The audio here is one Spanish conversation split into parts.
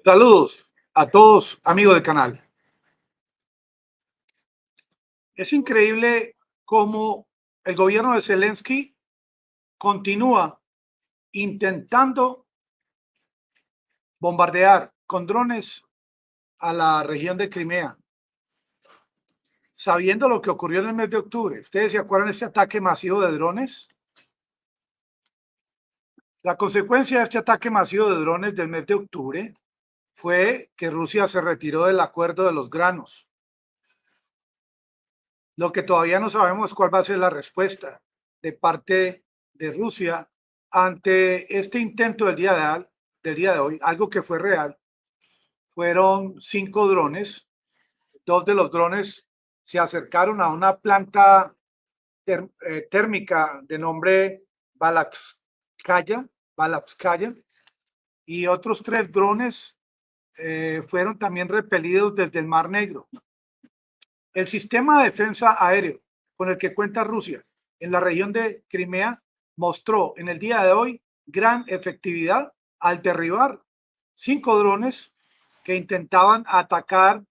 Saludos a todos, amigos del canal. Es increíble cómo el gobierno de Zelensky continúa intentando bombardear con drones a la región de Crimea, sabiendo lo que ocurrió en el mes de octubre. ¿Ustedes se acuerdan de este ataque masivo de drones? La consecuencia de este ataque masivo de drones del mes de octubre fue que Rusia se retiró del acuerdo de los granos. Lo que todavía no sabemos es cuál va a ser la respuesta de parte de Rusia ante este intento del día de hoy, algo que fue real. Fueron 5 drones, 2 de los drones se acercaron a una planta térmica de nombre Balapskaya, y otros 3 drones fueron también repelidos desde el Mar Negro. El sistema de defensa aéreo con el que cuenta Rusia en la región de Crimea mostró en el día de hoy gran efectividad al derribar 5 drones que intentaban atacar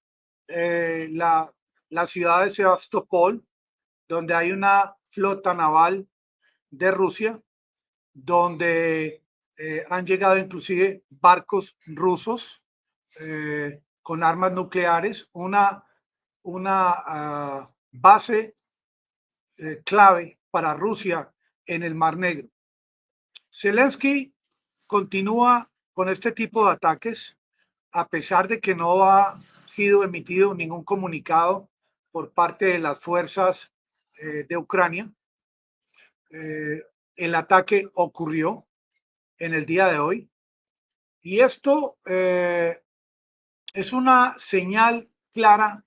la ciudad de Sebastopol, donde hay una flota naval de Rusia, donde han llegado inclusive barcos rusos con armas nucleares, una base clave para Rusia en el Mar Negro. Zelensky continúa con este tipo de ataques, a pesar de que no ha sido emitido ningún comunicado por parte de las fuerzas de Ucrania. El ataque ocurrió en el día de hoy y esto es una señal clara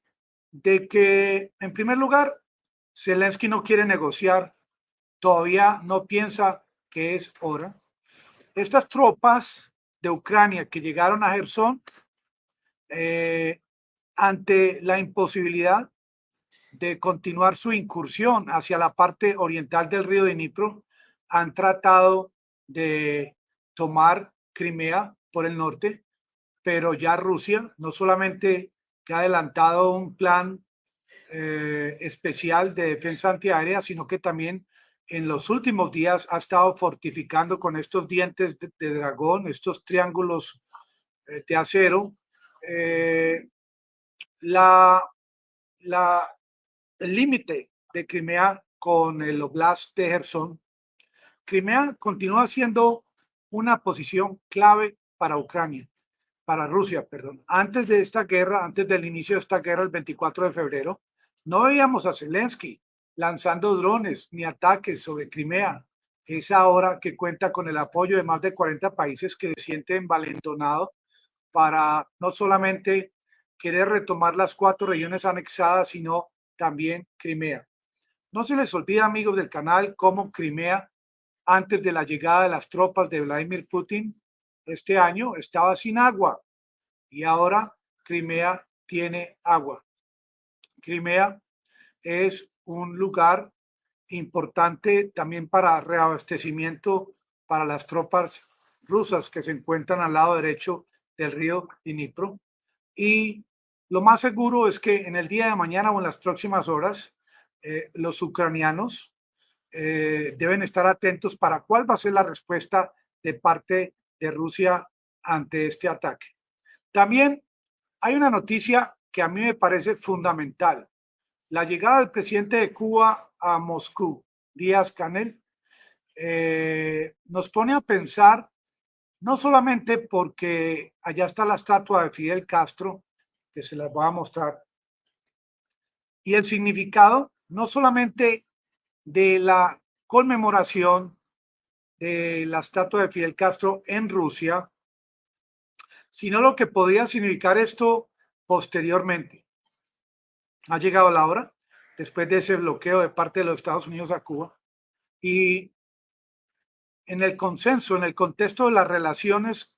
de que, en primer lugar, Zelensky no quiere negociar, todavía no piensa que es hora. Estas tropas de Ucrania que llegaron a Gerson, ante la imposibilidad de continuar su incursión hacia la parte oriental del río Dnipro, han tratado de tomar Crimea por el norte, pero ya Rusia no solamente que ha adelantado un plan especial de defensa antiaérea, sino que también en los últimos días ha estado fortificando con estos dientes de dragón, estos triángulos de acero, la, la, el límite de Crimea con el Oblast de Gerson. Crimea continúa siendo una posición clave para Ucrania, para Rusia, perdón. Antes de esta guerra, antes del inicio de esta guerra, el 24 de febrero, no veíamos a Zelensky lanzando drones ni ataques sobre Crimea. Es ahora que cuenta con el apoyo de más de 40 países que se sienten envalentonados para no solamente querer retomar las 4 regiones anexadas, sino también Crimea. No se les olvide, amigos del canal, cómo Crimea, antes de la llegada de las tropas de Vladimir Putin, este año estaba sin agua y ahora Crimea tiene agua. Crimea es un lugar importante también para reabastecimiento para las tropas rusas que se encuentran al lado derecho del río Dnipro. Y lo más seguro es que en el día de mañana o en las próximas horas, los ucranianos deben estar atentos para cuál va a ser la respuesta de parte de Rusia ante este ataque. También hay una noticia que a mí me parece fundamental. La llegada del presidente de Cuba a Moscú, Díaz-Canel, nos pone a pensar, no solamente porque allá está la estatua de Fidel Castro, que se las voy a mostrar, y el significado no solamente de la conmemoración de la estatua de Fidel Castro en Rusia, sino lo que podría significar esto posteriormente. Ha llegado la hora, después de ese bloqueo de parte de los Estados Unidos a Cuba, y en el consenso, en el contexto de las relaciones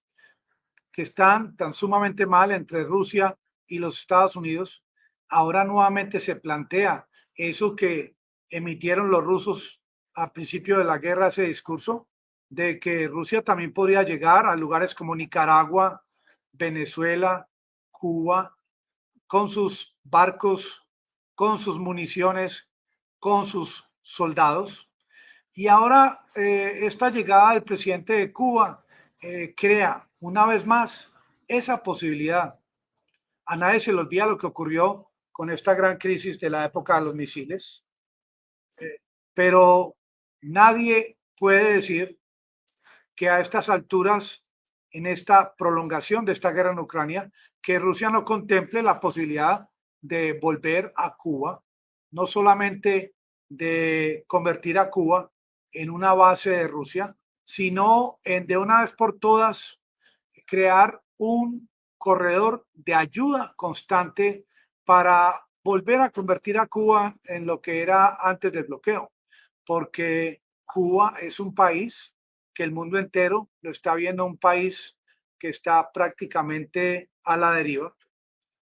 que están tan sumamente mal entre Rusia y los Estados Unidos, ahora nuevamente se plantea eso que emitieron los rusos al principio de la guerra, ese discurso de que Rusia también podría llegar a lugares como Nicaragua, Venezuela, Cuba, con sus barcos, con sus municiones, con sus soldados. Y ahora esta llegada del presidente de Cuba crea una vez más esa posibilidad. A nadie se le olvida lo que ocurrió con esta gran crisis de la época de los misiles, pero nadie puede decir que a estas alturas, en esta prolongación de esta guerra en Ucrania, que Rusia no contemple la posibilidad de volver a Cuba, no solamente de convertir a Cuba en una base de Rusia, sino en de una vez por todas crear un corredor de ayuda constante para volver a convertir a Cuba en lo que era antes del bloqueo, porque Cuba es un país que el mundo entero lo está viendo, un país que está prácticamente a la deriva,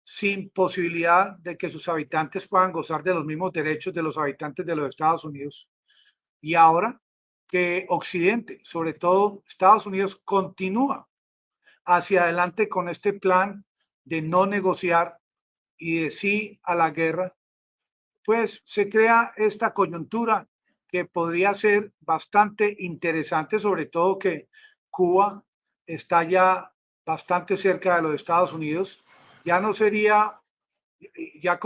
sin posibilidad de que sus habitantes puedan gozar de los mismos derechos de los habitantes de los Estados Unidos. Y ahora que Occidente, sobre todo Estados Unidos, continúa hacia adelante con este plan de no negociar y de sí a la guerra, pues se crea esta coyuntura que podría ser bastante interesante, sobre todo que Cuba está ya bastante cerca de los Estados Unidos. Ya no sería, ya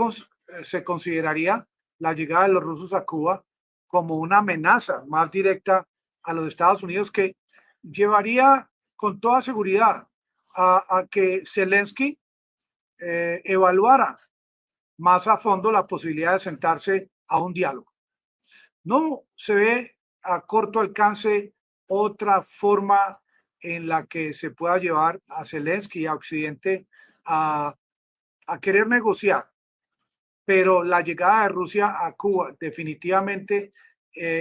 se consideraría la llegada de los rusos a Cuba como una amenaza más directa a los Estados Unidos, que llevaría con toda seguridad a que Zelensky evaluara más a fondo la posibilidad de sentarse a un diálogo. No se ve a corto alcance otra forma en la que se pueda llevar a Zelensky y a Occidente a querer negociar, pero la llegada de Rusia a Cuba definitivamente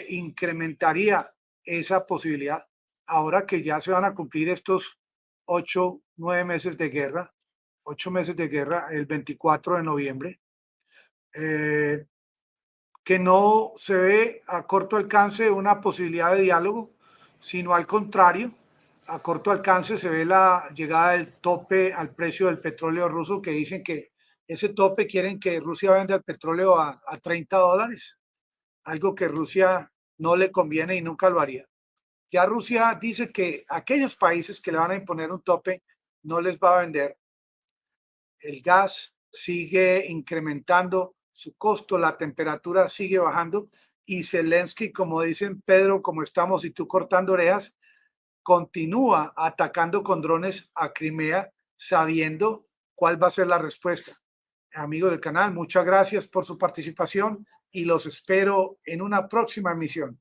incrementaría esa posibilidad. Ahora que ya se van a cumplir estos 8, 9 meses de guerra, 8 meses de guerra, el 24 de noviembre, eh, que no se ve a corto alcance una posibilidad de diálogo, sino al contrario, a corto alcance se ve la llegada del tope al precio del petróleo ruso, que dicen que ese tope quieren que Rusia venda el petróleo a $30, algo que Rusia no le conviene y nunca lo haría. Ya Rusia dice que aquellos países que le van a imponer un tope no les va a vender. El gas sigue incrementando su costo, la temperatura sigue bajando y Zelensky, como dicen Pedro, como estamos y tú cortando orejas, continúa atacando con drones a Crimea sabiendo cuál va a ser la respuesta. Amigos del canal, muchas gracias por su participación y los espero en una próxima emisión.